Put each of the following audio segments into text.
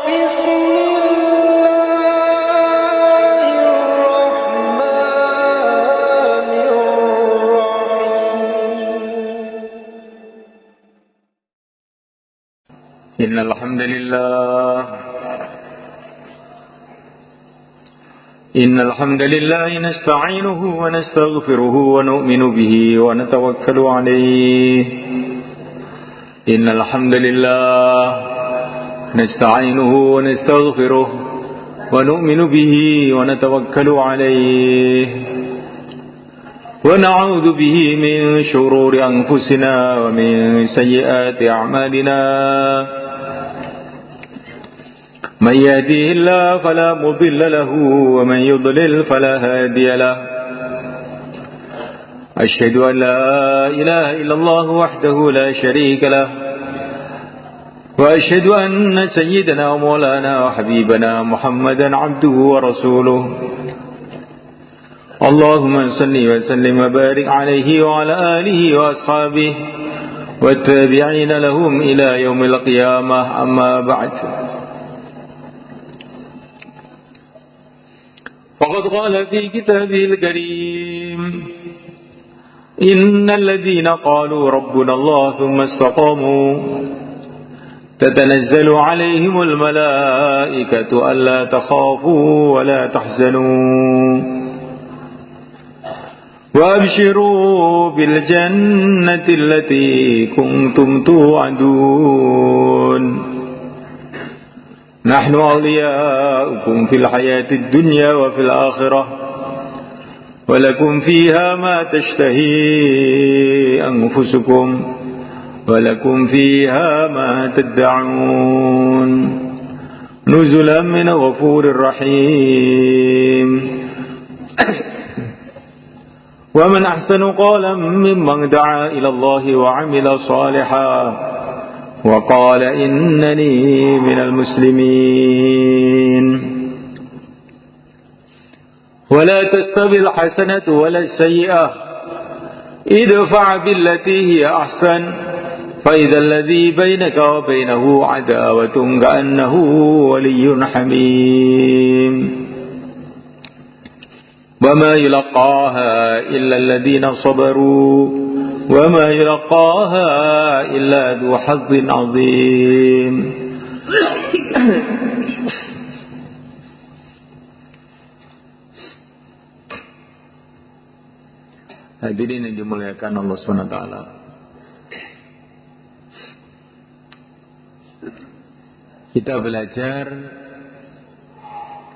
بسم الله الرحمن الرحيم إن الحمد لله نستعينه ونستغفره ونؤمن به ونتوكل عليه. إن الحمد لله نستعينه ونستغفره ونؤمن به ونتوكل عليه ونعوذ به من شرور أنفسنا ومن سيئات أعمالنا. من يهديه الله فلا مضل له ومن يضلل فلا هادي له. أشهد أن لا إله إلا الله وحده لا شريك له وأشهد أن سيدنا ومولانا وحبيبنا محمدا عبده ورسوله. اللهم صل وسلم وبارك عليه وعلى آله وأصحابه والتابعين لهم إلى يوم القيامة. أما بعد، فقد قال في كتابه الكريم: إن الذين قالوا ربنا الله ثم استقاموا تتنزل عليهم الملائكة ألا تخافوا ولا تحزنوا وأبشروا بالجنة التي كنتم توعدون. نحن أولياؤكم في الحياة الدنيا وفي الآخرة ولكم فيها ما تشتهي أنفسكم ولكم فيها ما تدعون نزلا من غفور رحيم. ومن أحسن قولا ممن دعا إلى الله وعمل صالحا وقال إنني من المسلمين. ولا تستوي الحسنة ولا السيئة ادفع بالتي هي أحسن فإذا الذي بينك وبينه عداوة كأنه ولي حميم. وما يلقاها إلا الذين صبروا وما يلقاها إلا ذو حظ عظيم. Hadirin yang dimuliakan Allah SWT, kita belajar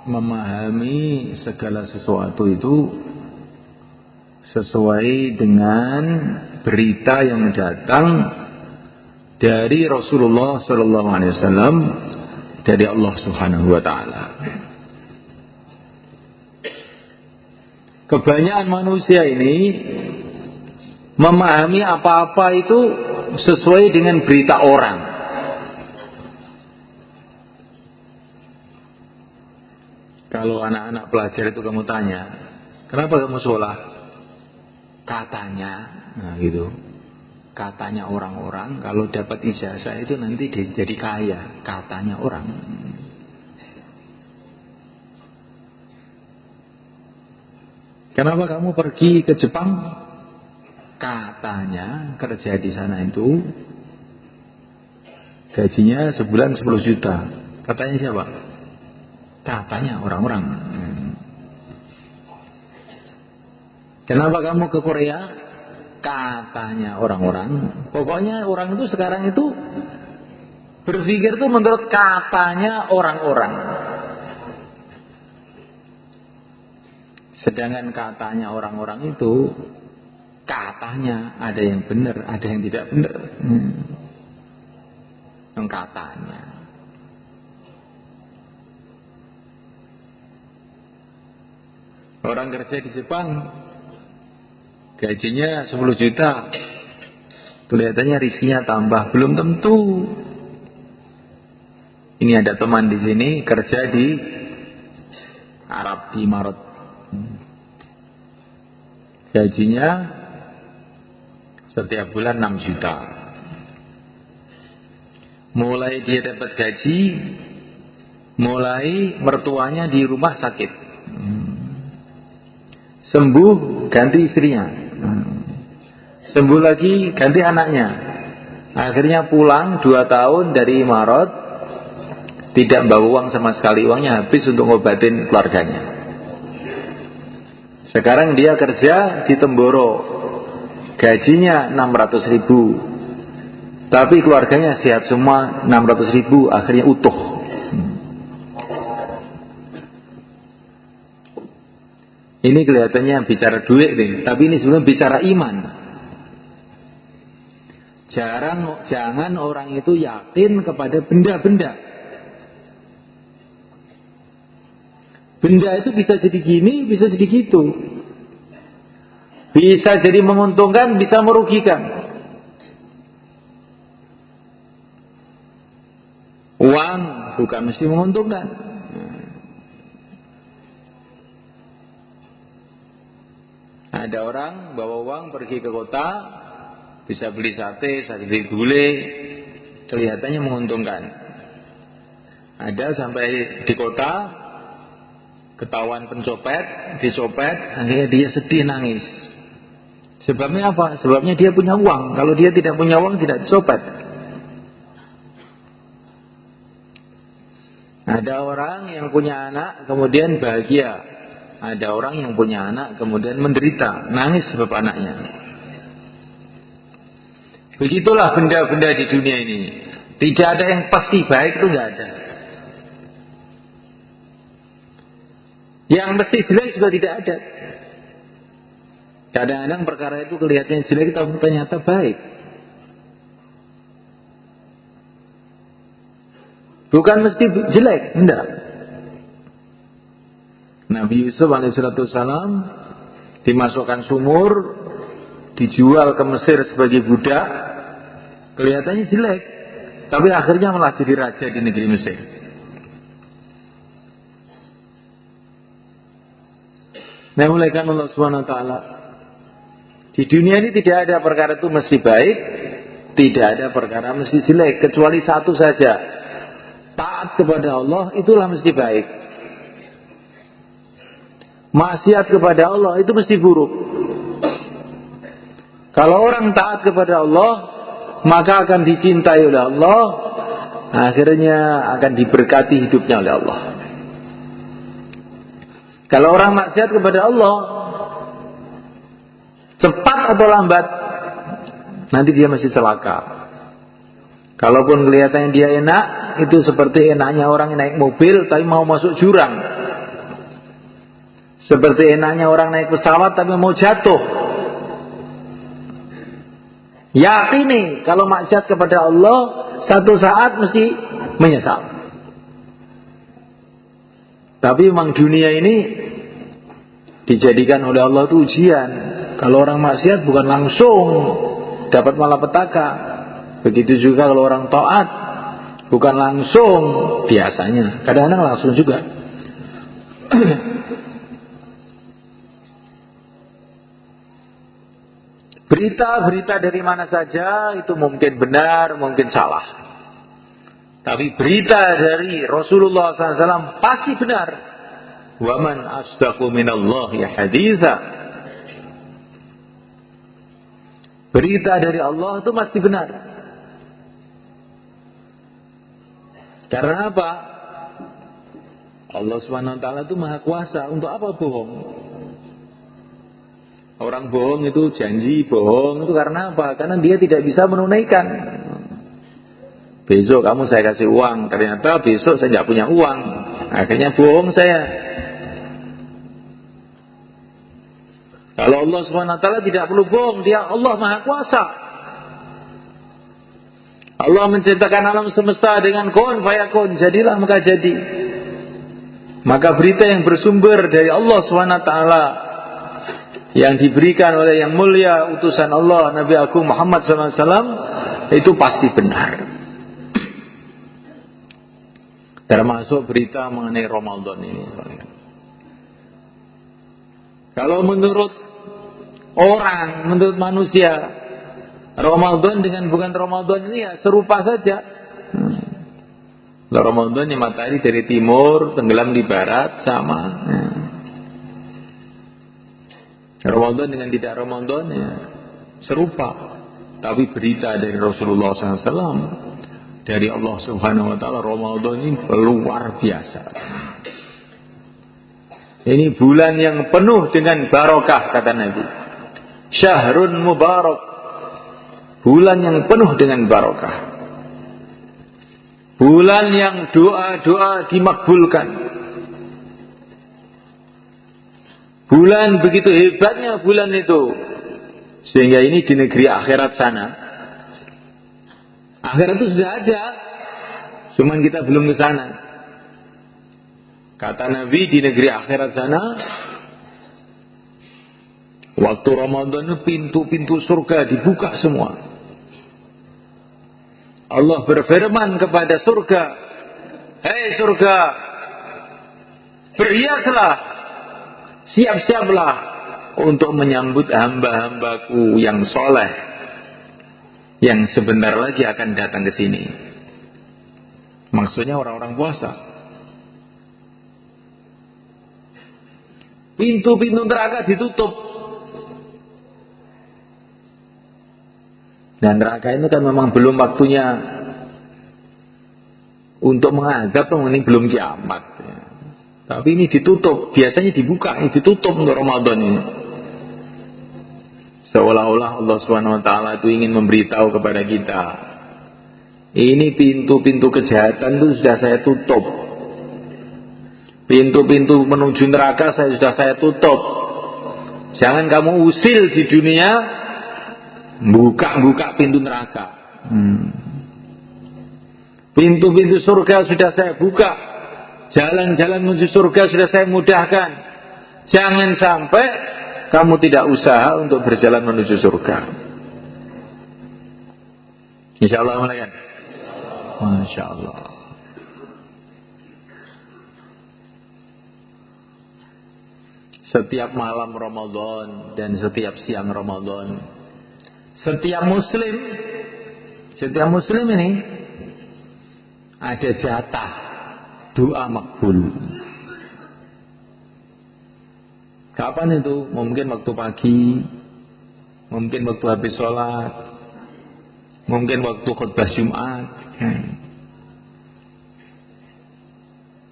memahami segala sesuatu itu sesuai dengan berita yang datang dari Rasulullah SAW dari Allah Subhanahu wa Ta'ala. Kebanyakan manusia ini memahami apa-apa itu sesuai dengan berita orang. Kalau anak-anak pelajar itu kamu tanya, kenapa kamu sholat? Katanya, nah gitu. Katanya orang-orang kalau dapat ijazah itu nanti jadi kaya. Katanya orang. Kenapa kamu pergi ke Jepang? Katanya kerja di sana itu gajinya sebulan 10 juta. Katanya siapa? Katanya orang-orang. Kenapa kamu ke Korea? Katanya orang-orang. Pokoknya orang itu sekarang itu berpikir itu menurut katanya orang-orang. Sedangkan katanya orang-orang itu katanya ada yang benar, ada yang tidak benar. Yang katanya. Orang kerja di Jepang gajinya 10 juta. Kelihatannya rizkinya tambah, belum tentu. Ini ada teman di sini kerja di Arab, di Maret. Gajinya setiap bulan 6 juta. Mulai dia dapat gaji mulai mertuanya di rumah sakit, sembuh ganti istrinya, sembuh lagi ganti anaknya, akhirnya pulang 2 tahun dari Imarat, tidak bawa uang sama sekali, uangnya habis untuk ngobatin keluarganya. Sekarang dia kerja di Temboro, gajinya 600.000, tapi keluarganya sehat semua, 600.000 akhirnya utuh. Ini kelihatannya bicara duit nih, tapi ini sebenarnya bicara iman. Jangan orang itu yakin kepada benda-benda. Benda itu bisa jadi gini, bisa jadi gitu. Bisa jadi menguntungkan, bisa merugikan. Uang bukan mesti menguntungkan. Ada orang bawa uang pergi ke kota, bisa beli sate, beli gulai, kelihatannya menguntungkan. Ada sampai di kota, ketahuan pencopet, dicopet, akhirnya dia sedih nangis. Sebabnya apa? Sebabnya dia punya uang. Kalau dia tidak punya uang, tidak dicopet. Ada orang yang punya anak kemudian bahagia. Ada orang yang punya anak kemudian menderita, nangis sebab anaknya. Begitulah benda-benda di dunia ini. Tidak ada yang pasti baik, itu tidak ada. Yang mesti jelek juga tidak ada. Kadang-kadang perkara itu kelihatannya jelek tapi ternyata baik. Bukan mesti jelek, tidak. Nabi Yusuf alaihissalam dimasukkan sumur, dijual ke Mesir sebagai budak, kelihatannya jelek, tapi akhirnya malah jadi raja di negeri Mesir. Nah, oleh karena Allah Subhanahu wa taala, di dunia ini tidak ada perkara itu mesti baik, tidak ada perkara mesti jelek, kecuali satu saja. Taat kepada Allah itulah mesti baik. Maksiat kepada Allah itu mesti buruk. Kalau orang taat kepada Allah, maka akan dicintai oleh Allah, akhirnya akan diberkati hidupnya oleh Allah. Kalau orang maksiat kepada Allah, cepat atau lambat, nanti dia masih celaka. Kalaupun kelihatannya dia enak, itu seperti enaknya orang yang naik mobil tapi mau masuk jurang. Seperti enaknya orang naik pesawat tapi mau jatuh. Yakini kalau maksiat kepada Allah, satu saat mesti menyesal. Tapi memang dunia ini dijadikan oleh Allah itu ujian. Kalau orang maksiat bukan langsung dapat malapetaka. Begitu juga kalau orang taat bukan langsung, biasanya kadang-kadang langsung juga. Berita-berita dari mana saja itu mungkin benar, mungkin salah. Tapi berita dari Rasulullah SAW pasti benar. Wa man asdaqu minallahi haditsa. Berita dari Allah itu pasti benar. Karena apa? Allah Subhanahu wa taala itu Maha Kuasa. Untuk apa bohong? Orang bohong itu janji bohong itu karena apa? Karena dia tidak bisa menunaikan. Besok kamu saya kasih uang, ternyata besok saya tidak punya uang, akhirnya bohong saya. Kalau Allah SWT tidak perlu bohong, dia Allah Maha Kuasa. Allah menciptakan alam semesta dengan kun fayakun, jadilah maka jadi. Maka berita yang bersumber dari Allah SWT yang diberikan oleh yang mulia utusan Allah Nabi Agung Muhammad SAW itu pasti benar. Termasuk berita mengenai Ramadan ini. Kalau menurut orang, menurut manusia, Ramadan dengan bukan Ramadan ini ya serupa saja. Kalau Ramadan ya matahari dari timur tenggelam di barat sama. Ramadan dengan tidak Ramadan ya serupa. Tapi berita dari Rasulullah SAW, dari Allah Subhanahu Wa Taala, Ramadan ini luar biasa. Ini bulan yang penuh dengan barokah, kata Nabi. Syahrun mubarak, bulan yang penuh dengan barokah. Bulan yang doa-doa dimakbulkan. Bulan begitu hebatnya bulan itu, sehingga ini di negeri akhirat sana. Akhirat itu sudah ada, cuman kita belum ke sana. Kata Nabi, di negeri akhirat sana, waktu Ramadan pintu-pintu surga dibuka semua. Allah berfirman kepada surga, "Hei surga, berhiaslah, siap-siaplah untuk menyambut hamba-hambaku yang soleh, yang sebentar lagi akan datang ke sini." Maksudnya orang-orang puasa. Pintu-pintu neraka ditutup. Dan neraka itu kan memang belum waktunya untuk mengadab, ini belum kiamat. Tapi ini ditutup, biasanya dibuka, ini ditutup untuk Ramadan ini. Seolah-olah Allah Subhanahu Wa Taala itu ingin memberitahu kepada kita, ini pintu-pintu kejahatan itu sudah saya tutup. Pintu-pintu menuju neraka sudah saya tutup. Jangan kamu usil di dunia, buka-buka pintu neraka. Pintu-pintu surga sudah saya buka. Jalan-jalan menuju surga sudah saya mudahkan. Jangan sampai kamu tidak usaha untuk berjalan menuju surga. Insyaallah malaikat. Masya Allah. Setiap malam Ramadan dan setiap siang Ramadan, setiap muslim ini ada jatah doa makbul. Kapan itu? Mungkin waktu pagi, mungkin waktu habis sholat, mungkin waktu khutbah Jumat.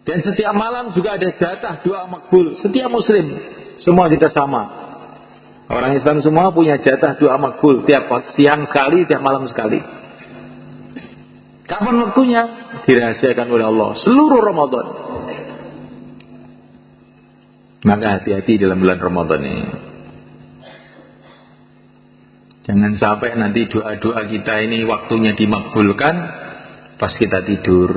Dan setiap malam juga ada jatah doa makbul. Setiap muslim, semua kita sama. Orang Islam semua punya jatah doa makbul. Tiap siang sekali, tiap malam sekali. Kapan waktunya? Dirahasiakan oleh Allah seluruh Ramadan. Maka hati-hati dalam bulan Ramadan ini. Jangan sampai nanti doa-doa kita ini waktunya dimakbulkan pas kita tidur.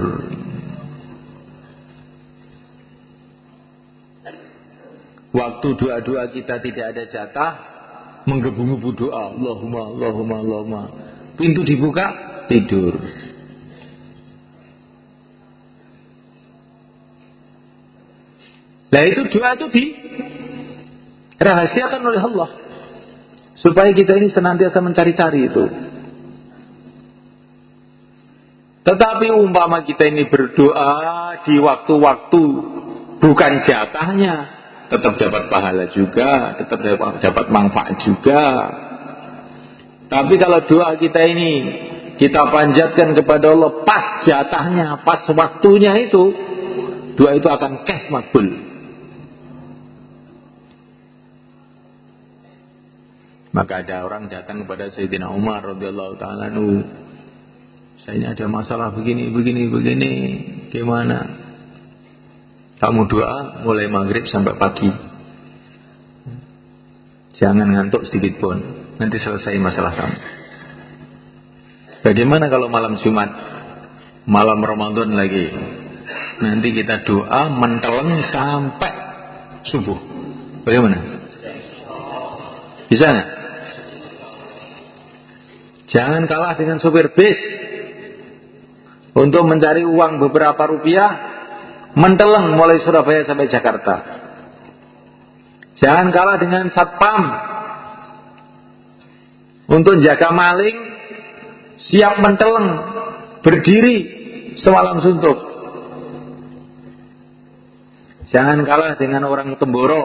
Waktu doa-doa kita tidak ada jatah, menggebu-gebu doa, Allahumma, Allahumma, Allahumma. Pintu dibuka, tidur. Nah itu doa itu dirahasiakan oleh Allah, supaya kita ini senantiasa mencari-cari itu. Tetapi umpama kita ini berdoa di waktu-waktu bukan jatahnya, tetap dapat pahala juga, tetap dapat manfaat juga. Tapi kalau doa kita ini kita panjatkan kepada Allah pas jatahnya, pas waktunya itu, doa itu akan cash makbul. Maka ada orang datang kepada Sayyidina Umar radhiyallahu ta'ala anhu, saya ini ada masalah begini, gimana? Kamu doa mulai maghrib sampai pagi. Jangan ngantuk sedikit pun. Nanti selesai masalah kamu. Bagaimana kalau malam Jumat? Malam Ramadan lagi. Nanti kita doa menteleng sampai subuh. Bagaimana? Bisa nggak? Jangan kalah dengan supir bis. Untuk mencari uang beberapa rupiah, menteleng mulai Surabaya sampai Jakarta. Jangan kalah dengan satpam untuk jaga maling, siap menteleng, berdiri semalam suntuk. Jangan kalah dengan orang Temboro,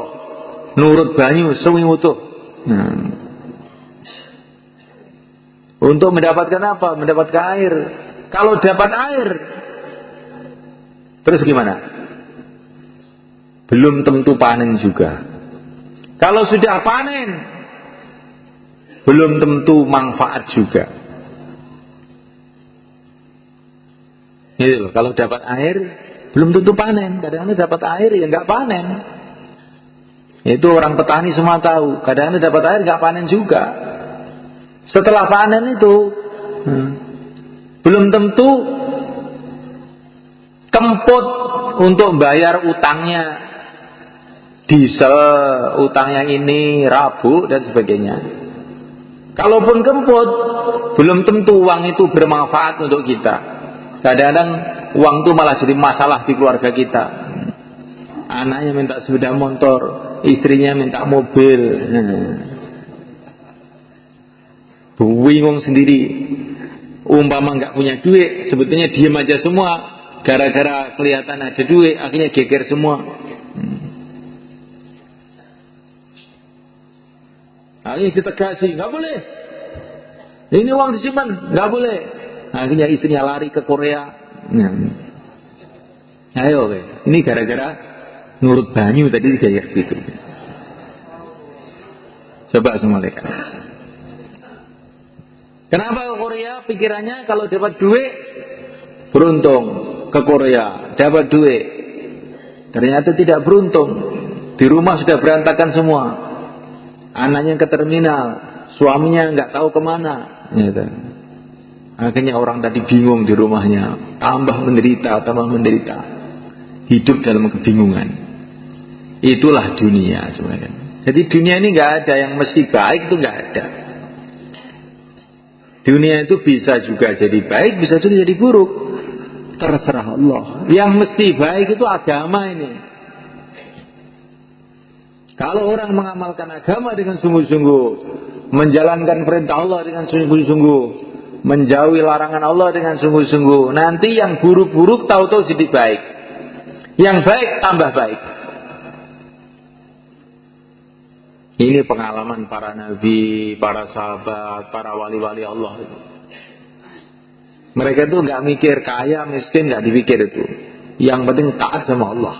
nurut banyu suwi utuh. Untuk mendapatkan apa? Mendapatkan air. Kalau dapat air, terus gimana? Belum tentu panen juga. Kalau sudah panen, belum tentu manfaat juga. Gitu loh, kalau dapat air belum tentu panen. Kadang-kadang dapat air ya nggak panen. Itu orang petani semua tahu. Kadang-kadang dapat air nggak panen juga. Setelah panen itu belum tentu kemput untuk bayar utangnya, diesel, utangnya ini, rabuk dan sebagainya. Kalaupun kemput, belum tentu uang itu bermanfaat untuk kita. Kadang-kadang uang itu malah jadi masalah di keluarga kita. Anaknya minta sepeda motor, istrinya minta mobil. Bingung sendiri. Umpama nggak punya duit, sebetulnya diam aja semua. Gara-gara kelihatan ada duit, akhirnya geger semua. Akhirnya ditegasi, nggak boleh. Ini uang disimpan, nggak boleh. Akhirnya istrinya lari ke Korea. Ayo, ini gara-gara nurut banyu tadi kayak gitu. Coba semua lihat. Kenapa ke Korea? Pikirannya kalau dapat duit beruntung, ke Korea dapat duit. Ternyata tidak beruntung. Di rumah sudah berantakan semua. Anaknya ke terminal, suaminya nggak tahu kemana. Gitu. Akhirnya orang tadi bingung di rumahnya, tambah menderita. Hidup dalam kebingungan. Itulah dunia sebenarnya. Jadi dunia ini nggak ada yang mesti baik, itu nggak ada. Dunia itu bisa juga jadi baik, bisa juga jadi buruk. Terserah Allah. Yang mesti baik itu agama ini. Kalau orang mengamalkan agama dengan sungguh-sungguh, menjalankan perintah Allah dengan sungguh-sungguh, menjauhi larangan Allah dengan sungguh-sungguh, nanti yang buruk-buruk tahu-tahu jadi baik. Yang baik tambah baik. Ini pengalaman para nabi, para sahabat, para wali-wali Allah itu. Mereka itu nggak mikir kaya, miskin, nggak dipikir itu. Yang penting taat sama Allah.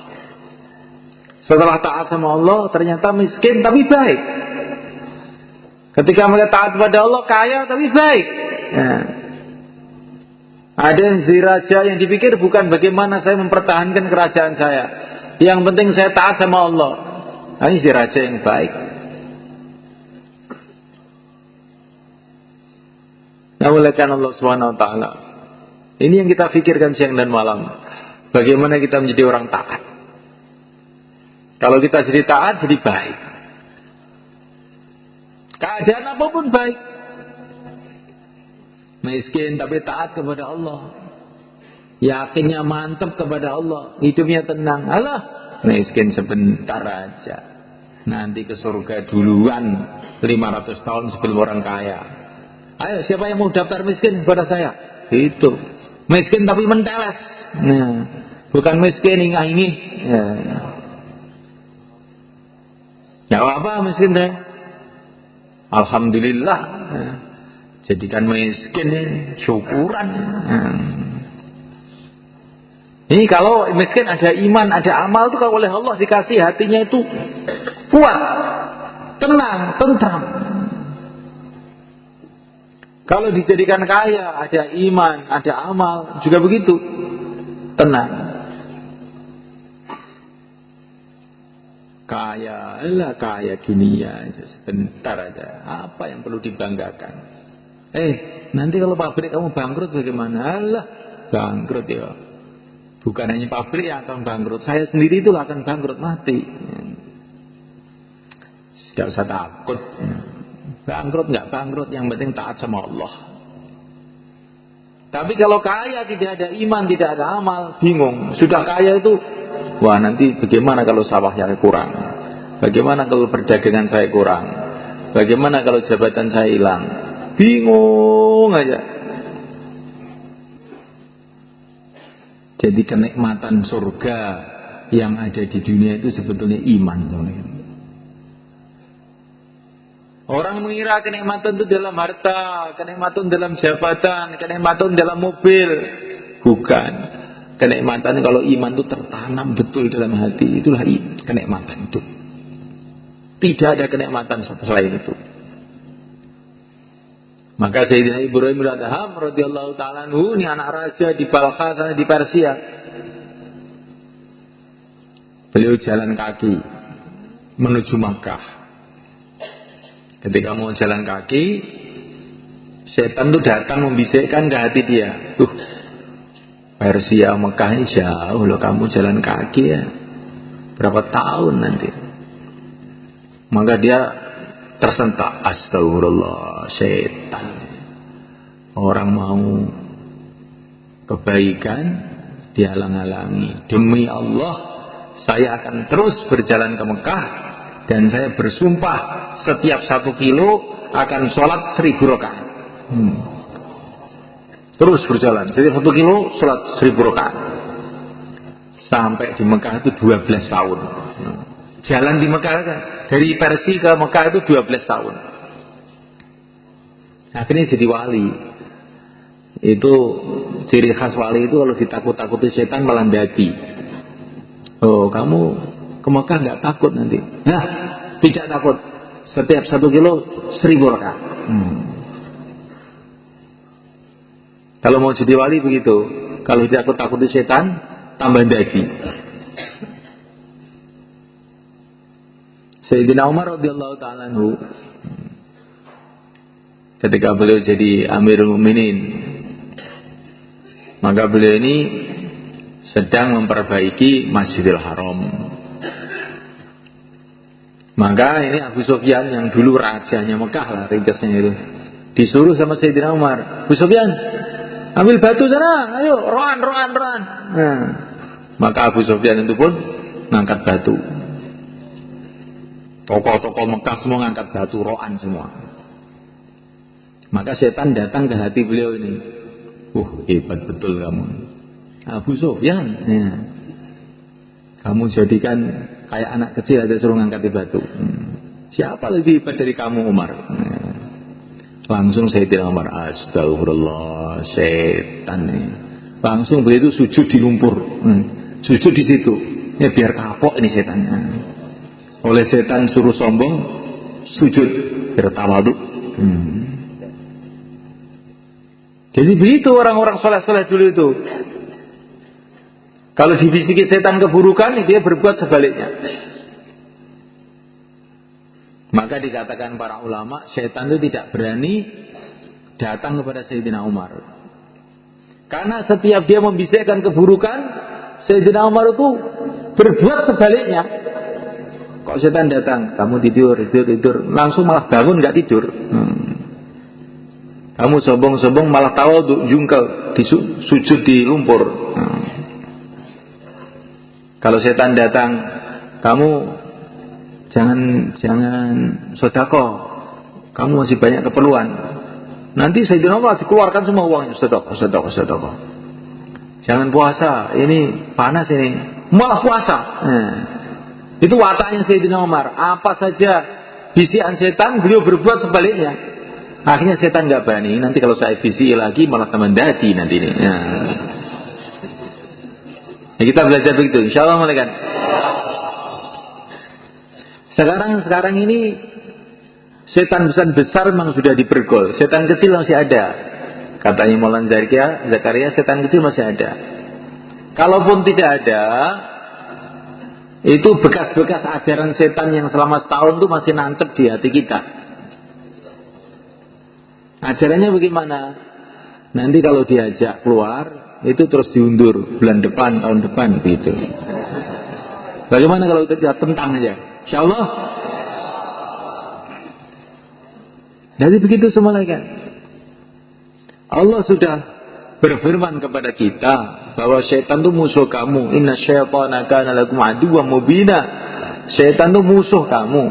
Setelah taat sama Allah, ternyata miskin tapi baik. Ketika mereka taat pada Allah, kaya tapi baik. Nah, ada yang si raja yang dipikir bukan bagaimana saya mempertahankan kerajaan saya. Yang penting saya taat sama Allah. Nah, ini si raja yang baik. Nah, oleh karena Allah Subhanahu wa taala. Ini yang kita pikirkan siang dan malam. Bagaimana kita menjadi orang taat. Kalau kita jadi taat, jadi baik. Keadaan apapun baik. Miskin tapi taat kepada Allah. Yakinnya mantap kepada Allah. Hidupnya tenang. Alah, miskin sebentar aja. Nanti ke surga duluan 500 tahun sebelum orang kaya. Ayo, siapa yang mau daftar miskin kepada saya? Itu. Miskin tapi menteles. Nah, bukan miskin ingah-ingih. Ya apa miskin deh? Alhamdulillah. Jadikan miskin ini syukuran. Ini kalau miskin ada iman, ada amal itu kalau oleh Allah dikasih hatinya itu kuat, tenang, tentram. Kalau dijadikan kaya, ada iman, ada amal, juga begitu. Tenang. Kaya, lah kaya gini ya, sebentar aja. Apa yang perlu dibanggakan? Nanti kalau pabrik kamu bangkrut bagaimana? Alah, bangkrut ya. Bukan hanya pabrik yang akan bangkrut, saya sendiri itu akan bangkrut, mati. Tidak usah takut. Bangkrut nggak bangkrut, yang penting taat sama Allah. Tapi kalau kaya tidak ada iman, tidak ada amal, bingung. Sudah kaya itu, wah nanti bagaimana kalau sawahnya kurang? Bagaimana kalau perdagangan saya kurang? Bagaimana kalau jabatan saya hilang? Bingung aja. Jadi kenikmatan surga yang ada di dunia itu sebetulnya iman. Orang mengira kenikmatan itu dalam harta, kenikmatan dalam jabatan, kenikmatan dalam mobil. Bukan. Kenikmatan kalau iman itu tertanam betul dalam hati, itulah kenikmatan itu. Tidak ada kenikmatan selain itu. Maka Sayyidina Ibrahim bin Adham radhiyallahu ta'ala anhu, ini anak raja di Balkha sana di Persia. Beliau jalan kaki menuju Makkah. Ketika mau jalan kaki, setan itu datang membisikkan ke hati dia. Persia Makkah ini jauh loh, kamu jalan kaki ya. Berapa tahun nanti? Maka dia tersentak, astagfirullah, setan. Orang mau kebaikan dihalang-halangi. Demi Allah, saya akan terus berjalan ke Mekah dan saya bersumpah setiap 1 kilo akan sholat 1000 rakaat. Terus berjalan, setiap 1 kilo sholat 1000 rakaat. Sampai di Mekah itu 12 tahun. Jalan di Mekah kan, dari Persia ke Mekah itu 12 tahun. Akhirnya jadi wali. Itu ciri khas wali itu kalau ditakut-takuti setan malah dadi. Oh, kamu ke Mekah nggak takut nanti? Nah, tidak takut. Setiap 1 kilo 1000 rakaat. Kalau mau jadi wali begitu. Kalau ditakut-takuti setan, tambah dadi. Sayyidina Umar radhiyallahu ta'ala anhu, ketika beliau jadi Amirul Mukminin, maka beliau ini sedang memperbaiki Masjidil Haram. Maka ini Abu Sufyan yang dulu rajanya Mekah lah, ringkasnya itu, disuruh sama Sayyidina Umar, Abu Sufyan, ambil batu sana, ayo, roan. Nah, maka Abu Sufyan itu pun ngangkat batu. Tokoh-tokoh Mekah semua ngangkat batu, roan semua. Maka setan datang ke hati beliau ini. Hebat betul kamu, Abu Sufyan. Ya. Kamu jadikan kayak anak kecil aja suruh ngangkat batu. Siapa lebih hebat dari kamu, Umar? Ya. Langsung Sayyidina Umar, astagfirullah, setan nih. Langsung beliau itu sujud di lumpur. Sujud di situ. Ya biar kapok ini setannya. Oleh setan suruh sombong, sujud bertawadu. Jadi begitu orang-orang soleh-soleh dulu itu. Kalau dibisiki setan keburukan, dia berbuat sebaliknya. Maka dikatakan para ulama, setan itu tidak berani datang kepada Sayyidina Umar. Karena setiap dia membisikkan keburukan, Sayyidina Umar itu berbuat sebaliknya. Kok setan datang, kamu tidur, langsung malah bangun nggak tidur. Kamu sombong-sombong malah tawadhu, jungkel, sujud di lumpur. Kalau setan datang, kamu jangan sedekah, kamu masih banyak keperluan. Nanti Sayyidina Umar dikeluarkan semua uangnya, sedekah. Jangan puasa, ini panas ini, malah puasa. Itu wataknya Sayyidina Umar. Apa saja bisikan setan, beliau berbuat sebaliknya. Akhirnya setan nggak berani. Nanti kalau saya bisiki lagi malah teman dadi nanti ini. Ya, kita belajar begitu. Insya Allah malaikat. Sekarang ini setan besar memang sudah dipergol. Setan kecil masih ada. Katanya Maulana Zakaria, setan kecil masih ada. Kalaupun tidak ada, itu bekas-bekas ajaran setan yang selama setahun itu masih nancep di hati kita. Ajarannya bagaimana? Nanti kalau diajak keluar, itu terus diundur bulan depan, tahun depan gitu. Bagaimana kalau kita tentang aja? Insya Allah. Jadi begitu semua kan. Allah sudah berfirman kepada kita bahwa syaitan itu musuh kamu. Inna syaitana kana lakum aduwwan mubina. Syaitan itu musuh kamu.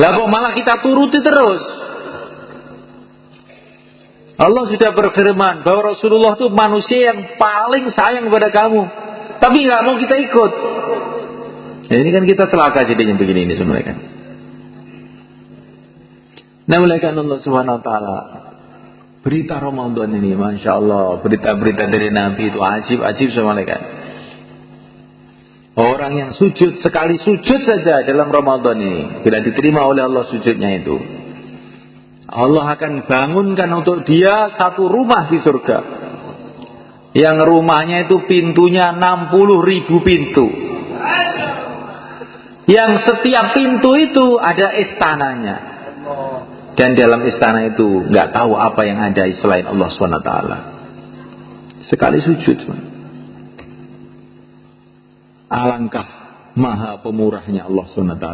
Lah kok malah kita turuti terus? Allah sudah berfirman bahwa Rasulullah itu manusia yang paling sayang kepada kamu. tapi nggak mau kita ikut. Nah, ini kan kita celaka jadinya begini ini sebenarnya kan. Nah, mulaikan Allah Subhanahu wa taala berita Ramadan ini, Masya Allah, berita-berita dari Nabi itu ajib semuanya kan. Orang yang sujud, sekali sujud saja dalam Ramadan ini, bila diterima oleh Allah sujudnya itu, Allah akan bangunkan untuk dia satu rumah di surga. Yang rumahnya itu pintunya 60.000 pintu. Yang setiap pintu itu ada istananya. Dan dalam istana itu nggak tahu apa yang ada selain Allah SWT. Sekali sujud. Alangkah maha pemurahnya Allah SWT.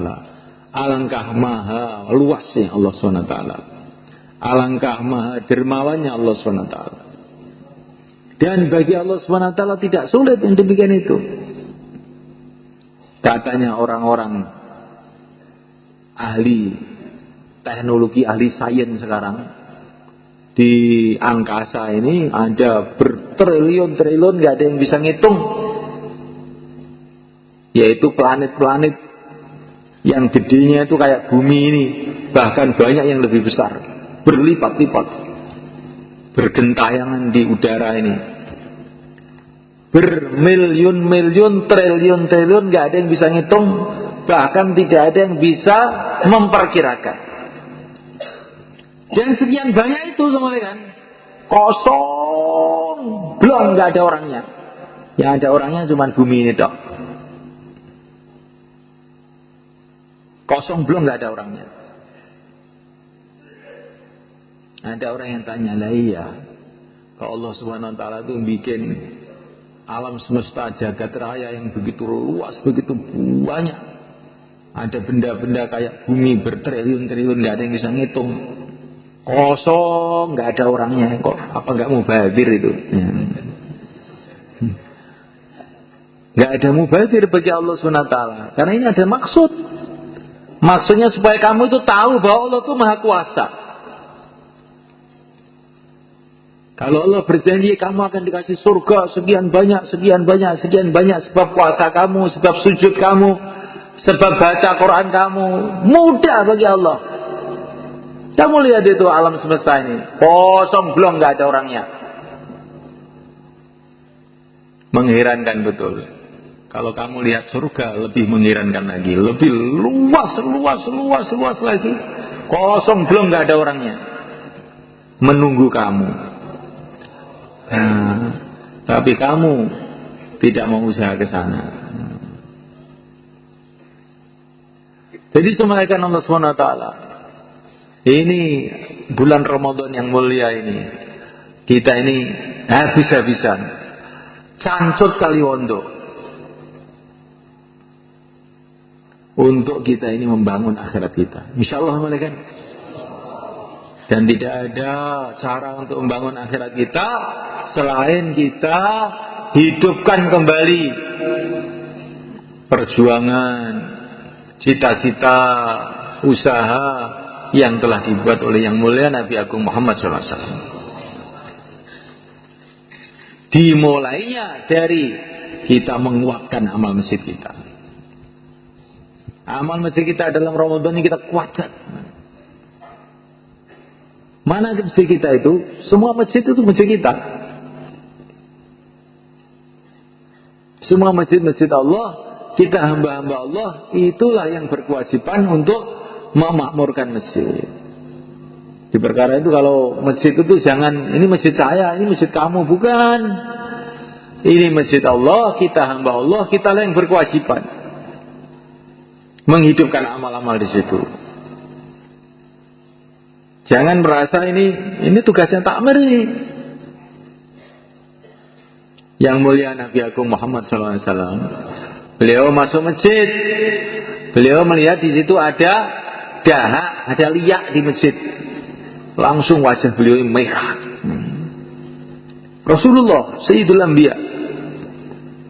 Alangkah maha luasnya Allah SWT. Alangkah maha dermawannya Allah SWT. Dan bagi Allah SWT tidak sulit untuk demikian itu. Katanya orang-orang ahli teknologi, ahli sains sekarang, di angkasa ini ada bertriliun-triliun, gak ada yang bisa ngitung. Yaitu planet-planet yang gedenya itu kayak bumi ini, bahkan banyak yang lebih besar, berlipat-lipat, bergentayangan di udara ini, bermiliun-miliun, triliun-triliun, gak ada yang bisa ngitung, bahkan tidak ada yang bisa memperkirakan. Dan sekian banyak itu semuanya kan kosong, belum, gak ada orangnya. Yang ada orangnya cuma bumi ini dok. Kosong, belum, gak ada orangnya. Ada orang yang tanya, lah iya, kalau Allah Subhanahu wa taala itu bikin alam semesta jagat raya yang begitu luas, begitu banyak, ada benda-benda kayak bumi bertriliun-triliun, gak ada yang bisa ngitung, kosong, gak ada orangnya, kok apa gak mubazir itu? Gak ada mubazir bagi Allah Subhanahu wa taala, karena ini ada maksud. Maksudnya supaya kamu itu tahu bahwa Allah itu maha kuasa. Kalau Allah berjanji kamu akan dikasih surga sekian banyak, sekian banyak, sekian banyak, sebab puasa kamu, sebab sujud kamu, sebab baca Quran kamu, mudah bagi Allah. Kamu lihat itu alam semesta ini, kosong, belum, gak ada orangnya. Mengherankan betul. Kalau kamu lihat surga, lebih mengherankan lagi, lebih luas lagi, kosong, belum, gak ada orangnya, menunggu kamu. Nah, tapi kamu tidak mau usaha ke sana. Jadi semalakan Allah SWT, ini bulan Ramadan yang mulia ini, kita ini habis-habisan cancut kaliwondo untuk kita ini membangun akhirat kita. Insyaallah malaikat. Dan tidak ada cara untuk membangun akhirat kita selain kita hidupkan kembali perjuangan, cita-cita, usaha yang telah dibuat oleh yang mulia Nabi Agung Muhammad SAW. Dimulainya dari kita menguatkan amal masjid kita. Amal masjid kita dalam Ramadan ini kita kuatkan. Mana masjid kita itu? Semua masjid itu masjid kita. Semua masjid-masjid Allah, kita hamba-hamba Allah, itulah yang berkewajiban untuk memakmurkan masjid. Di perkara itu kalau masjid itu jangan, ini masjid saya, ini masjid kamu, bukan. Ini masjid Allah, kita hamba Allah, kita lah yang berkewajiban menghidupkan amal-amal di situ. Jangan merasa ini tugasnya takmir ini. Yang mulia Nabi Agung Muhammad SAW, beliau masuk masjid, beliau melihat di situ ada dahak, ada liak di masjid. Langsung wajah beliau merah. Rasulullah Sayyidul Anbiya,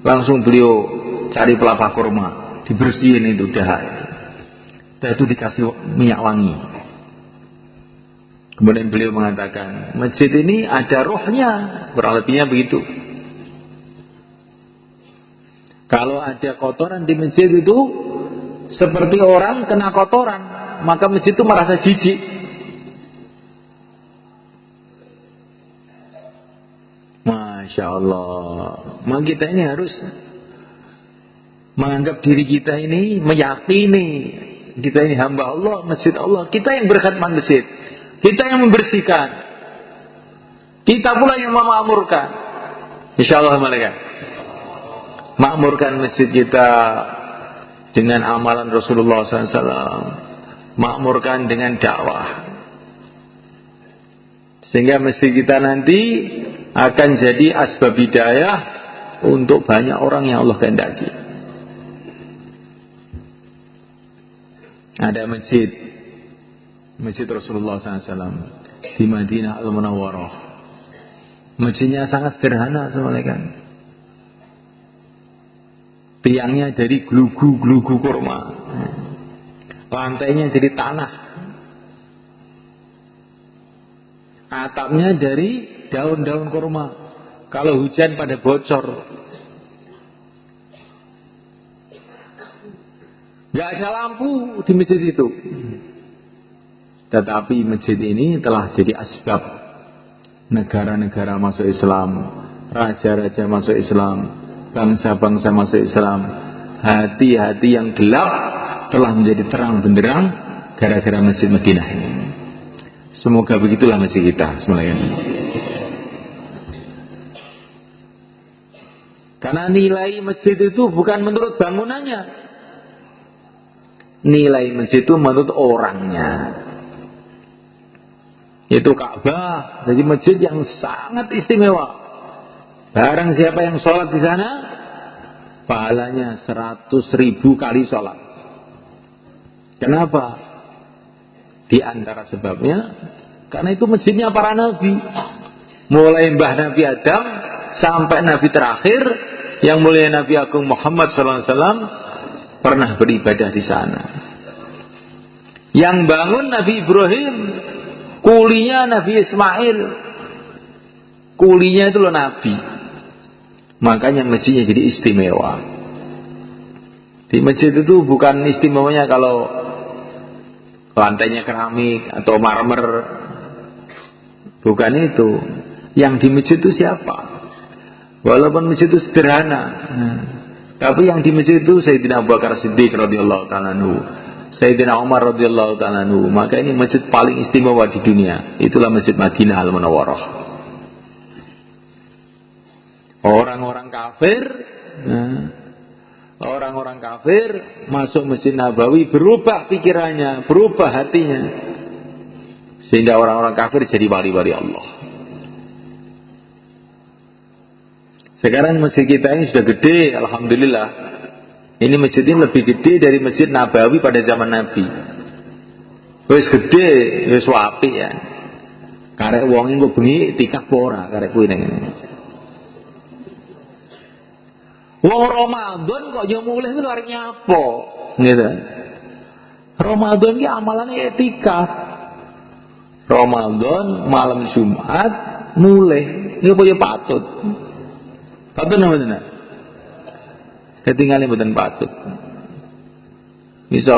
langsung beliau cari pelapa kurma, dibersihin itu dahak itu. Dan itu dikasih minyak wangi. Kemudian beliau mengatakan, masjid ini ada rohnya, kurang lebihnya begitu. Kalau ada kotoran di masjid itu seperti orang kena kotoran, maka masjid itu merasa jijik. Masya Allah. Maka kita ini harus menganggap diri kita ini, meyakini kita ini hamba Allah, masjid Allah. Kita yang berkhidmat masjid, kita yang membersihkan, kita pula yang memakmurkan. Insya Allah malaikat makmurkan masjid kita dengan amalan Rasulullah SAW, makmurkan dengan dakwah, sehingga masjid kita nanti akan jadi asbab hidayah untuk banyak orang yang Allah kehendaki. Ada masjid Rasulullah SAW di Madinah Al-Munawwarah. Masjidnya sangat sederhana semuanya. Tiangnya dari gelugu kurma, lantainya dari tanah, atapnya dari daun-daun kurma. Kalau hujan pada bocor. Gak ada lampu di masjid itu. Tetapi masjid ini telah jadi asbab negara-negara masuk Islam, raja-raja masuk Islam, bangsa-bangsa masuk Islam. Hati-hati yang gelap telah menjadi terang benderang gara-gara masjid Madinah ini. Semoga begitulah masjid kita semuanya. Karena nilai masjid itu bukan menurut bangunannya, nilai masjid itu menurut orangnya. Itu Ka'bah, jadi masjid yang sangat istimewa. Barang siapa yang sholat di sana, pahalanya 100.000 kali sholat. Kenapa? Di antara sebabnya, karena itu masjidnya para nabi. Mulai Mbah Nabi Adam sampai Nabi terakhir, yang mulia Nabi Agung Muhammad SAW, pernah beribadah di sana. Yang bangun Nabi Ibrahim, kulinya Nabi Ismail, kulinya itu loh Nabi. Makanya masjidnya jadi istimewa. Di masjid itu bukan istimewanya kalau lantainya keramik atau marmer, bukan itu. Yang di masjid itu siapa? Walaupun masjid itu sederhana, tapi yang di masjid itu Sayyidina Abu Bakar Siddiq radhiyallahu ta'ala anhu, Sayyidina Umar radhiyallahu ta'ala anhu. Maka ini masjid paling istimewa di dunia. Itulah Masjid Madinah Al-Munawwarah. Orang-orang kafir masuk Masjid Nabawi, berubah pikirannya, berubah hatinya, sehingga orang-orang kafir jadi wali-wali Allah. Sekarang masjid kita ini sudah gede, alhamdulillah. Ini masjid ini lebih gede dari Masjid Nabawi pada zaman Nabi. Wis gede, wis apik ya. Karek wong engko bengi tikak ora karek kuwi nang ngene. Wong Ramadan kok yo mulih ku arek nyapo, gitu. Ramadan ki amalane etika. Ramadan malam Jumat mulih, niku yo patut. Patut napa tenan? Ketinggalan mboten patut. Wis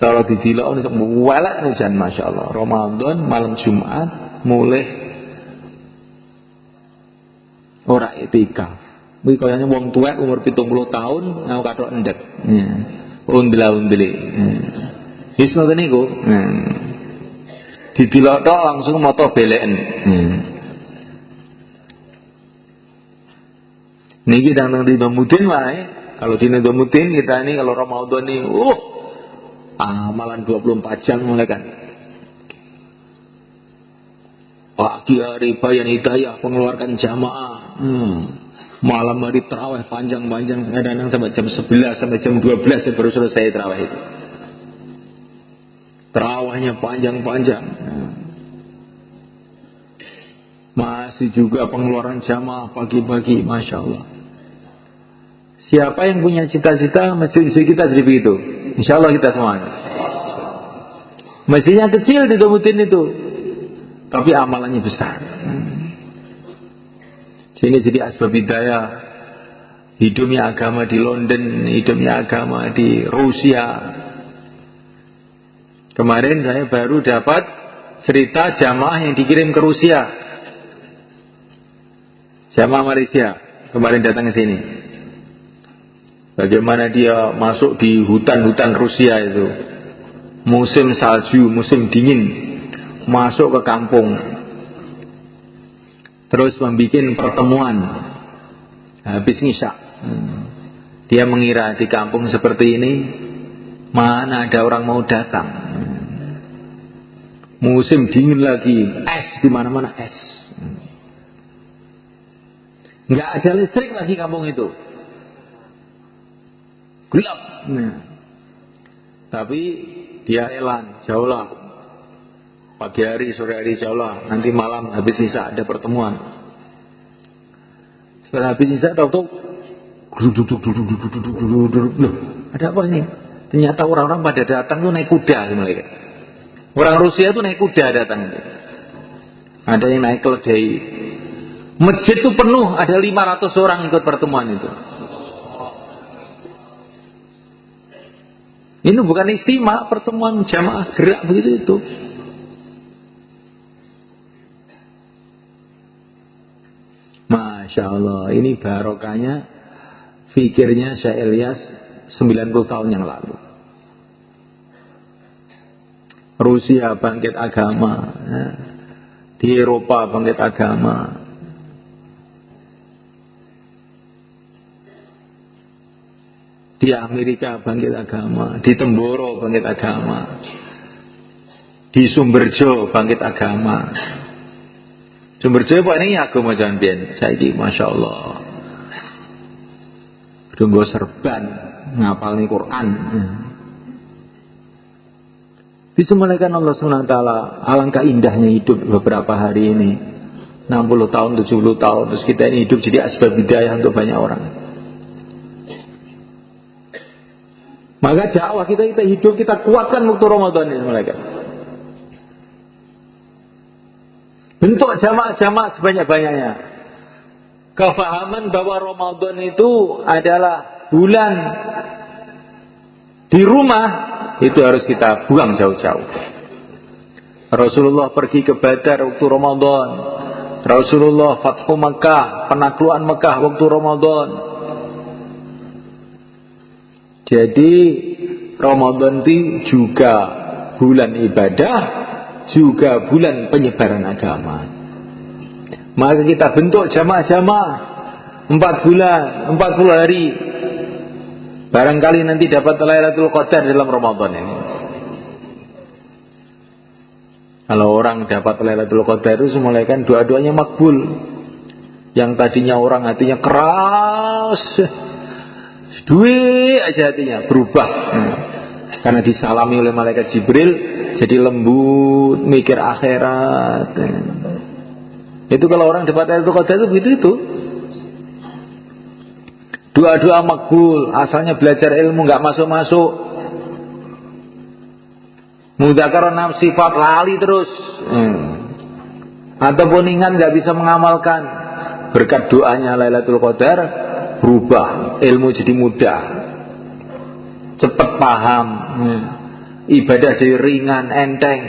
cara didelok nek welek jan masyaallah. Ramadan malam Jumat mulih ora etika. Kuwi kayane wong tuwek umur 70 tahun ngau kathok endek. Undla-undli. Wis ngoten niku. Didelok tok langsung mata beleken. Niki datang di Domudin wae. Kalau di Domudin kita ini kalau Ramadan ini amalan 24 jam mulai kan. Pagi hari bayan hidayah mengeluarkan jamaah. Malam hari terawih panjang-panjang, kadang-kadang sampai jam 11 sampai jam 12 baru selesai terawih itu. Terawihnya panjang-panjang. Masih juga pengeluaran jamaah pagi-pagi, Masya Allah. Siapa yang punya cita-cita masjid kita jadi begitu? Insya Allah kita semuanya. Masjidnya kecil di Domudin itu, tapi amalannya besar. Sehingga jadi asbab hidayah hidupnya agama di London, hidupnya agama di Rusia. Kemarin saya baru dapat cerita jamaah yang dikirim ke Rusia, jamaah Malaysia kemarin datang ke sini. Bagaimana dia masuk di hutan-hutan Rusia itu, musim salju, musim dingin, masuk ke kampung, terus membuat pertemuan habis ngisya. Dia mengira di kampung seperti ini mana ada orang mau datang. Musim dingin lagi, es di mana-mana es. Nggak ada listrik lagi kampung itu, gelap. Tapi dia elan, jauhlah. Pagi hari, sore hari jauhlah. Nanti malam habis isya ada pertemuan. Setelah habis isya tahu-tahu loh, ada apa ini? Ternyata orang-orang pada datang tuh naik kuda mereka. Orang Rusia tuh naik kuda datang. Ada yang naik keledai. Masjid tuh penuh, ada 500 orang ikut pertemuan itu. Ini bukan istimewa, pertemuan jamaah gerak begitu itu. Masya Allah, ini barokahnya fikirnya Syekh Ilyas 90 tahun yang lalu. Rusia bangkit agama, di Eropa bangkit agama, di Amerika bangkit agama, di Temboro bangkit agama, di Sumberjo bangkit agama. Sumberjo Pak ini agama jambian, saiki Masya Allah. Tunggu serban ngapal nih Quran. Disemulaikan Allah SWT. Alangkah indahnya hidup beberapa hari ini, 60 tahun, 70 tahun. Terus kita ini hidup jadi asbab hidayah untuk banyak orang. Maka dakwah kita hidup, kita kuatkan waktu Ramadan ini mereka. Bentuk jamaah-jamaah sebanyak-banyaknya. Kefahaman bahwa Ramadan itu adalah bulan di rumah, itu harus kita buang jauh-jauh. Rasulullah pergi ke Badar waktu Ramadan. Rasulullah Fathu Mekah, penaklukan Mekah waktu Ramadan. Jadi Ramadan itu juga bulan ibadah, juga bulan penyebaran agama. Maka kita bentuk jamaah-jamaah 4 bulan, 40 hari. Barangkali nanti dapat Lailatul Qadar dalam Ramadan ini. Kalau orang dapat Lailatul Qadar itu semulai kan doa-doanya makbul. Yang tadinya orang hatinya keras, duit aja hatinya berubah. Karena disalami oleh malaikat Jibril, jadi lembut, mikir akhirat. Itu kalau orang dapat Lailatul Qadar itu begitu itu. Doa-doa makbul, asalnya belajar ilmu nggak masuk-masuk. Mudzakarah nafsi sifat lali terus. Ataupun ingat nggak bisa mengamalkan. Berkat doanya Lailatul Qadar berubah, ilmu jadi mudah. Cepat paham. Ibadah jadi ringan, enteng.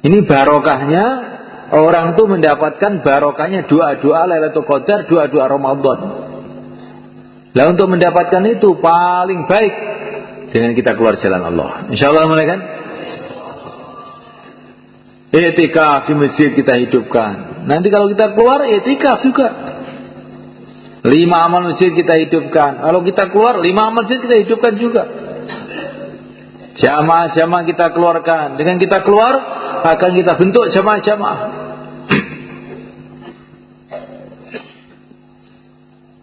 Ini barokahnya. Orang itu mendapatkan barokahnya doa-doa Lailatul Qadar, doa-doa Ramadan. Lah untuk mendapatkan itu paling baik dengan kita keluar jalan Allah. Insyaallah kan? I'tikaf di masjid kita hidupkan. Nanti kalau kita keluar i'tikaf juga. 5 amal masjid kita hidupkan. Kalau kita keluar 5 amal masjid kita hidupkan juga. Jamaah-jamaah kita keluarkan. Dengan kita keluar akan kita bentuk jamaah-jamaah.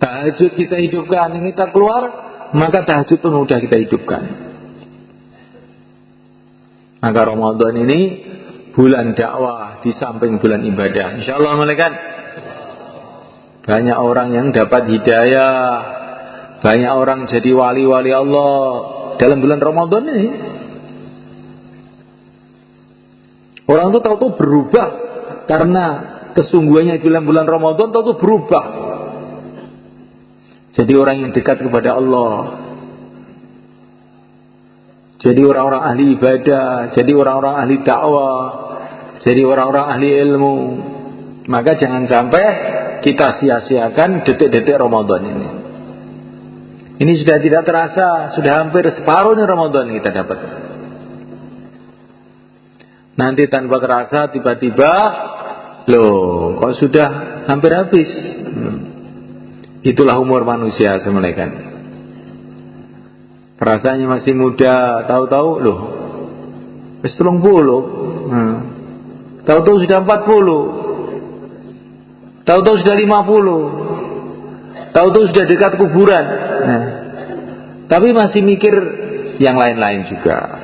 Tahajud kita hidupkan. Dengan kita keluar, maka tahajud pun mudah kita hidupkan. Maka Ramadan ini bulan dakwah di samping bulan ibadah. Insyaallah malaikat. Banyak orang yang dapat hidayah, banyak orang jadi wali-wali Allah dalam bulan Ramadan ini. Orang itu tahu-tahu berubah karena kesungguhannya dalam bulan Ramadan tahu-tahu berubah. Jadi orang yang dekat kepada Allah, jadi orang-orang ahli ibadah, jadi orang-orang ahli dakwah, jadi orang-orang ahli ilmu. Maka jangan sampai kita sia-siakan detik-detik Ramadan ini. Ini sudah tidak terasa, sudah hampir separuh nih Ramadan kita dapat. Nanti tanpa terasa tiba-tiba, loh kok sudah hampir habis. Itulah umur manusia semelekan. Rasanya masih muda, tahu-tahu loh wis 30. Tahu-tahu sudah 40. Tahu-tahu sudah 50. Tahu-tahu sudah dekat kuburan. Nah, tapi masih mikir yang lain-lain juga.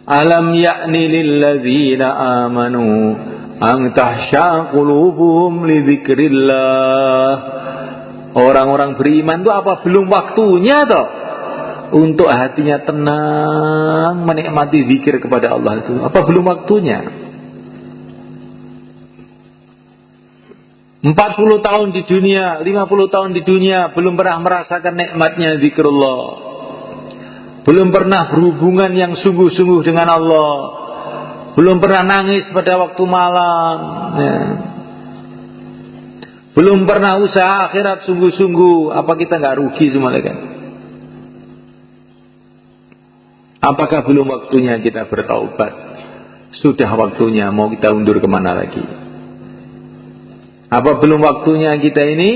Alam ya'ni lilladzina amanu an tahsya qulubuhum li dzikrillah. Orang-orang beriman itu apa belum waktunya toh untuk hatinya tenang menikmati zikir kepada Allah itu? Apa belum waktunya? 40 tahun di dunia, 50 tahun di dunia belum pernah merasakan nikmatnya zikrullah. Belum pernah berhubungan yang sungguh-sungguh dengan Allah. Belum pernah nangis pada waktu malam, ya. Belum pernah usaha akhirat sungguh-sungguh. Apa kita nggak rugi semua kan? Apakah belum waktunya kita bertaubat? Sudah waktunya, mau kita undur kemana lagi? Apa belum waktunya kita ini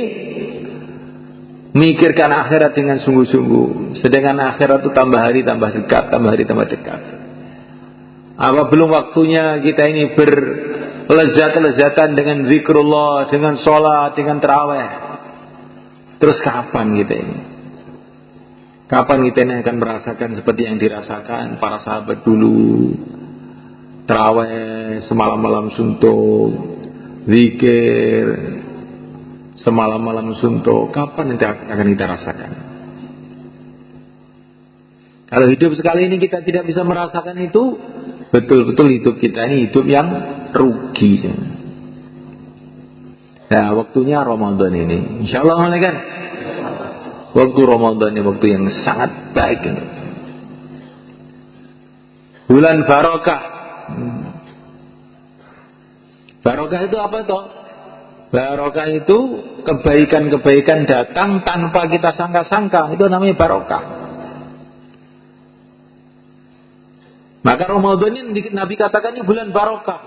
mikirkan akhirat dengan sungguh-sungguh? Sedangkan akhirat itu tambah hari tambah dekat, tambah hari tambah dekat. Apa belum waktunya kita ini berlezat-lezatan dengan zikrullah, dengan sholat, dengan tarawih? Terus kapan kita ini? Kapan kita ini akan merasakan seperti yang dirasakan para sahabat dulu? Tarawih semalam-malam suntuk, zikir semalam-malam suntuk. Kapan nanti akan kita rasakan? Kalau hidup sekali ini kita tidak bisa merasakan itu, betul-betul hidup kita ini hidup yang rugi. Nah, waktunya Ramadan ini, insya Allah kan? Waktu Ramadan ini waktu yang sangat baik ini. Bulan barokah. Barokah itu apa toh? Barokah itu kebaikan-kebaikan datang tanpa kita sangka-sangka. Itu namanya barokah. Maka Ramadan ini Nabi katakan ini bulan barokah.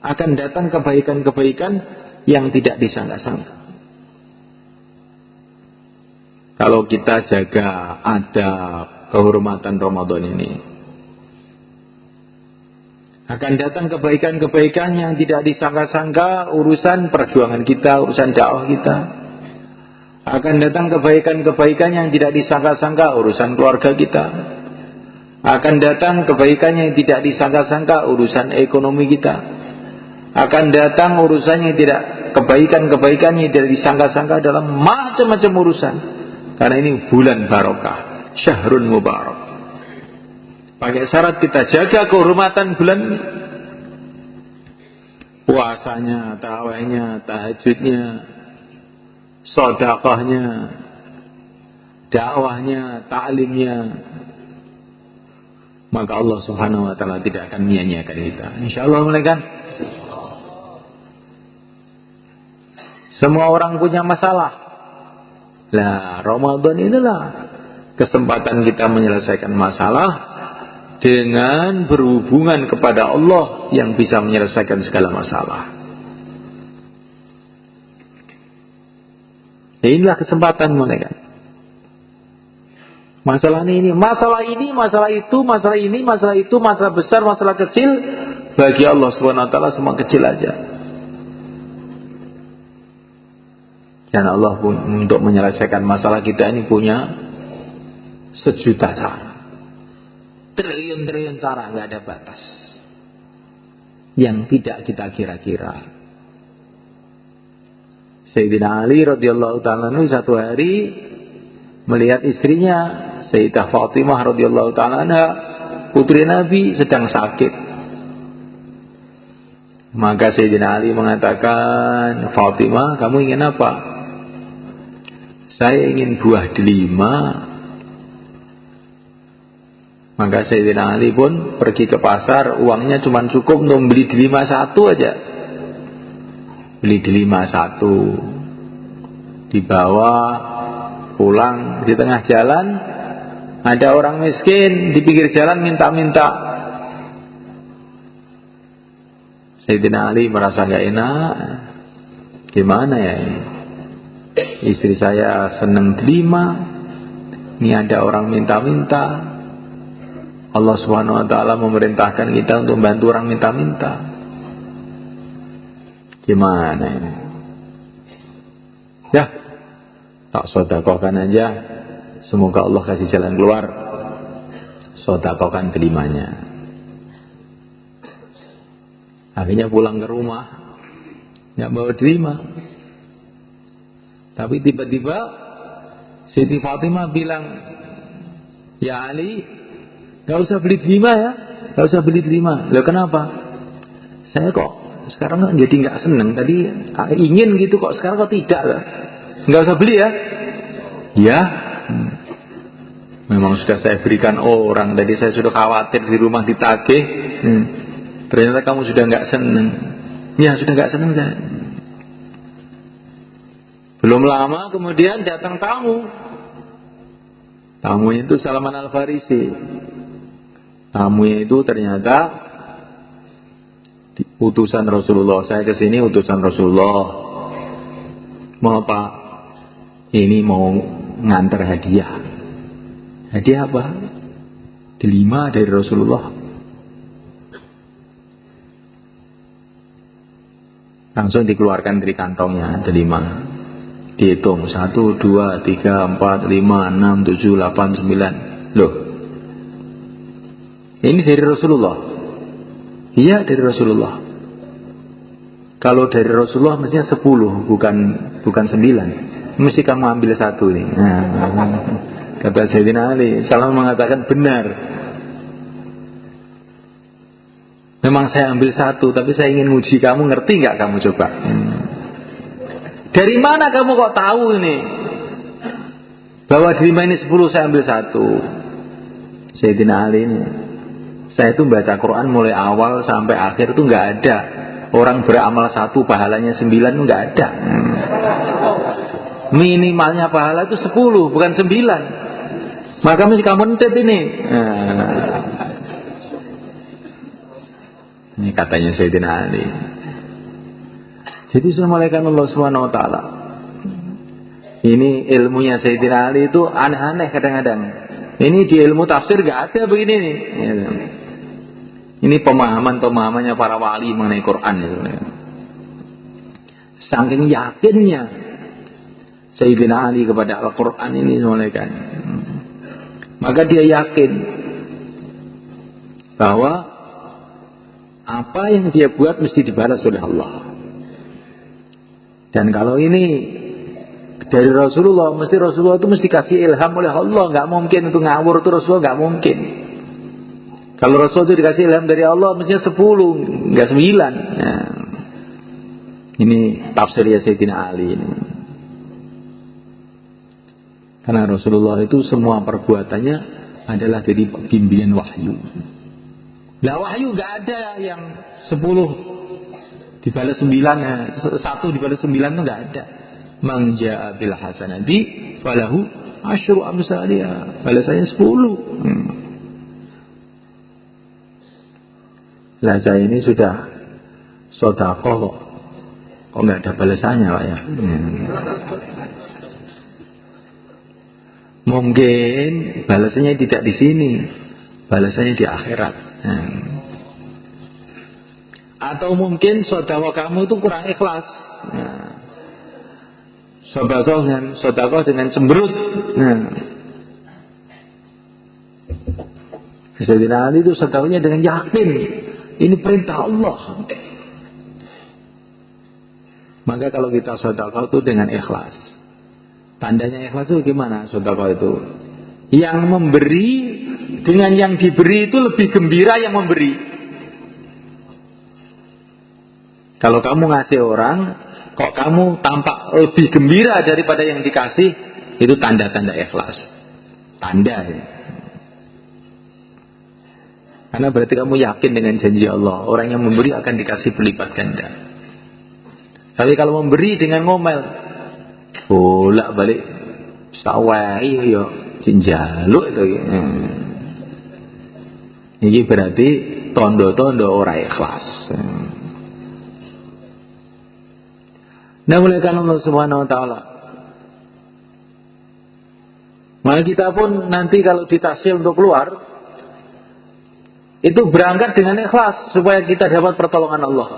Akan datang kebaikan-kebaikan yang tidak disangka-sangka. Kalau kita jaga adab kehormatan Ramadan ini, akan datang kebaikan-kebaikan yang tidak disangka-sangka. Urusan perjuangan kita, urusan dakwah kita. Akan datang kebaikan-kebaikan yang tidak disangka-sangka. Urusan keluarga kita. Akan datang kebaikan yang tidak disangka-sangka. Urusan ekonomi kita. Akan datang urusan yang tidak, kebaikan-kebaikan yang tidak disangka-sangka dalam macam-macam urusan. Karena ini bulan barokah, syahrun mubarak. Pakai syarat kita jaga kehormatan bulan ini. Puasanya, tarawihnya, tahajudnya, sedekahnya, dakwahnya, ta'limnya. Maka Allah Subhanahu wa taala tidak akan menyia-nyiakan kita. Insyaallah kan? Semua orang punya masalah. Nah, Ramadan inilah kesempatan kita menyelesaikan masalah dengan berhubungan kepada Allah yang bisa menyelesaikan segala masalah. Inilah kesempatan mereka. Masalah ini, masalah itu, masalah ini, masalah itu, masalah besar, masalah kecil, bagi Allah Subhanahu wa taala semua kecil aja. Dan Allah pun untuk menyelesaikan masalah kita ini punya sejuta cara. Triliun-triliun cara, nggak ada batas. Yang tidak kita kira-kira. Sayyidina Ali radhiyallahu ta'ala satu hari melihat istrinya Sayyidah Fatimah radhiyallahu ta'ala, putri Nabi, sedang sakit. Maka Sayyidina Ali mengatakan, Fatimah, kamu ingin apa? Saya ingin buah delima. Maka Sayyidina Ali pun pergi ke pasar, uangnya cuma cukup untuk membeli delima satu aja. Beli delima satu, dibawa pulang. Di tengah jalan ada orang miskin di pinggir jalan minta-minta. Sayyidina Ali merasa gak enak. Gimana ya ini? Istri saya senang delima, ini ada orang minta-minta. Allah Subhanahu wa ta'ala memerintahkan kita untuk membantu orang minta-minta. Gimana ini? Ya, tak sedekahkan aja. Semoga Allah kasih jalan keluar. Sedekahkan delimanya. Akhirnya pulang ke rumah, nggak bawa delima. Tapi tiba-tiba Siti Fatimah bilang, ya Ali, nggak usah beli delima ya, nggak usah beli delima. Loh kenapa? Saya kok sekarang jadi nggak seneng. Tadi ingin gitu kok, sekarang kok tidak lah. Nggak usah beli ya. Ya, memang sudah saya berikan orang. Tadi saya sudah khawatir di rumah ditagih. Ternyata kamu sudah nggak seneng. Ya sudah nggak seneng saya. Belum lama kemudian datang tamu. Tamunya itu Salman Al-Farisi. Tamunya itu ternyata utusan Rasulullah. Saya kesini utusan Rasulullah. Mau apa? Ini mau ngantar hadiah. Hadiah apa? Delima dari Rasulullah. Langsung dikeluarkan dari kantongnya delima. Dihitung 1, 2, 3, 4, 5, 6, 7, 8, 9. Loh, ini dari Rasulullah. Iya dari Rasulullah. Kalau dari Rasulullah mestinya 10, bukan 9. Mesti kamu ambil 1 nih. Kata Sayyidina Ali, Salman mengatakan benar. Memang saya ambil 1, tapi saya ingin uji kamu, ngerti nggak kamu coba? Dari mana kamu kok tahu ini? Bahwa delima ini 10, saya ambil 1. Sayyidina Ali ini, saya itu baca Quran mulai awal sampai akhir itu nggak ada orang beramal 1 pahalanya 9 itu nggak ada. Minimalnya pahala itu 10, bukan 9. Maka mesti kamu entet ini. Ini katanya Sayyidina Ali. Jadi sudah malaikat Allah Subhanahu wa ta'ala. Ini ilmunya Sayyidina Ali itu aneh-aneh kadang-kadang. Ini di ilmu tafsir gak ada begini nih. Ini pemahamannya para wali mengenai Quran. Saking yakinnya Sayyidina Ali kepada Al-Quran ini malaikat. Maka dia yakin bahwa apa yang dia buat mesti dibalas oleh Allah. Dan kalau ini dari Rasulullah, mesti Rasulullah itu mesti kasih ilham oleh Allah. Nggak mungkin itu ngawur, itu Rasulullah nggak mungkin. Kalau Rasul itu dikasih ilham dari Allah mestinya 10, nggak 9. Nah, ini tafsirnya Sayyidina Ali ini. Karena Rasulullah itu semua perbuatannya adalah dari bimbingan wahyu. Lah wahyu nggak ada yang 10 dibalas 9, 1 dibalas 9 itu nggak ada. Man jaa bil hasanati falahu asyru amsalha. Balasannya 10. Lah saya ini sudah sedekah kok nggak ada balasannya Pak ya. Mungkin balasannya tidak di sini, balasannya di akhirat. Atau mungkin sedekah kamu itu kurang ikhlas. Sedekah dengan cemberut. Sayyidina Ali itu sedekahnya dengan yakin. Ini perintah Allah. Maka kalau kita sedekah itu dengan ikhlas. Tandanya ikhlas itu gimana sedekah itu? Yang memberi dengan yang diberi itu lebih gembira yang memberi. Kalau kamu ngasih orang, kok kamu tampak lebih gembira daripada yang dikasih, itu tanda-tanda ikhlas. Tanda ya. Karena berarti kamu yakin dengan janji Allah, orang yang memberi akan dikasih berlipat ganda. Tapi kalau memberi dengan ngomel, bolak-balik sawai yo jaluk itu. Ini berarti tondo-tondo orang ikhlas. Nah, mulai karena Allah Subhanahu wa taala. Maka kita pun nanti kalau ditasya untuk keluar, itu berangkat dengan ikhlas supaya kita dapat pertolongan Allah.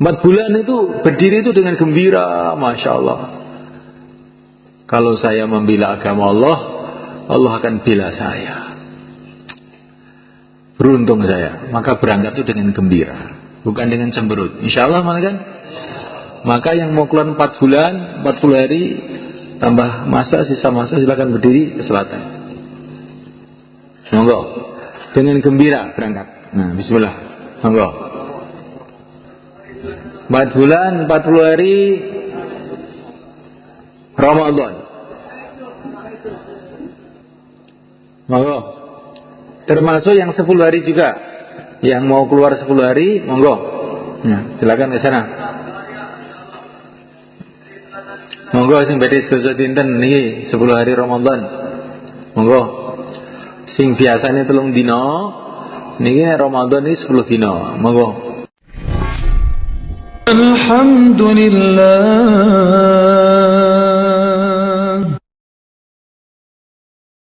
4 bulan itu berdiri itu dengan gembira, Masya Allah. Kalau saya membela agama Allah, Allah akan bela saya. Beruntung saya. Maka berangkat itu dengan gembira, bukan dengan cemberut. Insya Allah mana kan? Maka yang mau keluar 4 bulan, 40 hari, tambah masa, sisa masa, silakan berdiri ke selatan. Monggo. Dengan gembira berangkat. Nah, bismillah. Monggo. 4 bulan, 40 hari Ramadan. Monggo. Termasuk yang 10 hari juga. Yang mau keluar 10 hari, monggo. Nah, silakan ke sana. Monggo sing badhe sedasa dinten niki 10 hari Ramadan. Monggo. Sing biasane 3 dina, niki Ramadan iki 10 dina. Monggo. Alhamdulillah